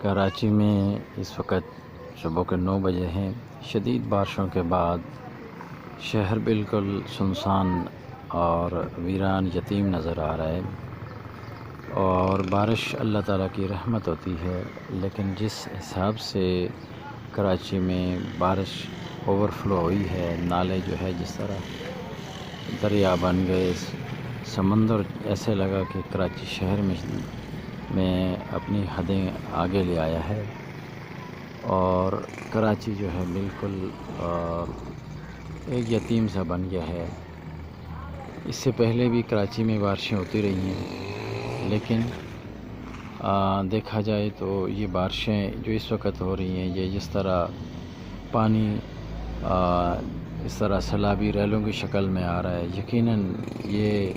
کراچی میں اس وقت صبح کے 9 بجے ہیں۔ شدید بارشوں کے بعد شہر بالکل سنسان اور ویران یتیم نظر آ رہا ہے، اور بارش اللہ تعالیٰ کی رحمت ہوتی ہے، لیکن جس حساب سے کراچی میں بارش اوور فلو ہوئی ہے، نالے جو ہے جس طرح دریا بن گئے، سمندر ایسے لگا کہ کراچی شہر میں اپنی حدیں آگے لے آیا ہے، اور کراچی جو ہے بالکل ایک یتیم سا بن گیا ہے۔ اس سے پہلے بھی کراچی میں بارشیں ہوتی رہی ہیں، لیکن دیکھا جائے تو یہ بارشیں جو اس وقت ہو رہی ہیں، یہ جس طرح پانی اس طرح سیلابی ریلوں کی شکل میں آ رہا ہے، یقیناً یہ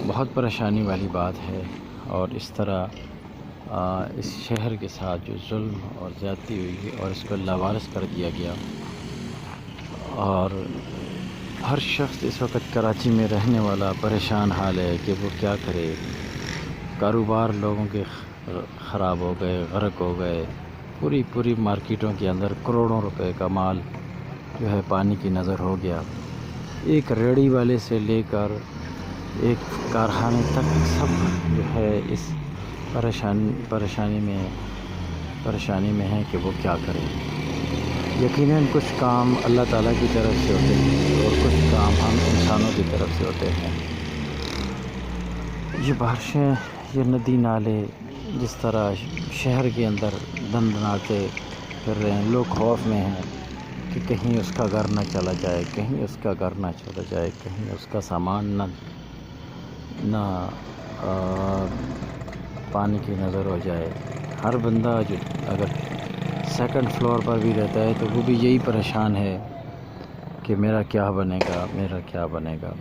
بہت پریشانی والی بات ہے، اور اس طرح اس شہر کے ساتھ جو ظلم اور زیادتی ہوئی اور اس کو لاوارث کر دیا گیا، اور ہر شخص اس وقت کراچی میں رہنے والا پریشان حال ہے کہ وہ کیا کرے۔ کاروبار لوگوں کے خراب ہو گئے، غرق ہو گئے، پوری مارکیٹوں کے اندر کروڑوں روپے کا مال جو ہے پانی کی نظر ہو گیا۔ ایک ریڑھی والے سے لے کر ایک کارخانے تک سب جو ہے اس پریشانی میں ہے کہ وہ کیا کرے۔ یقیناً کچھ کام اللہ تعالیٰ کی طرف سے ہوتے ہیں اور کچھ کام ہم انسانوں کی طرف سے ہوتے ہیں۔ یہ بارشیں، یہ ندی نالے جس طرح شہر کے اندر دندناتے پھر رہے ہیں، لوگ خوف میں ہیں کہ کہیں اس کا گھر نہ چلا جائے، کہیں اس کا گھر نہ چلا جائے، کہیں اس کا سامان نہ پانی کی نظر ہو جائے۔ ہر بندہ جو اگر سیکنڈ فلور پر بھی رہتا ہے تو وہ بھی یہی پریشان ہے کہ میرا کیا بنے گا، میرا کیا بنے گا۔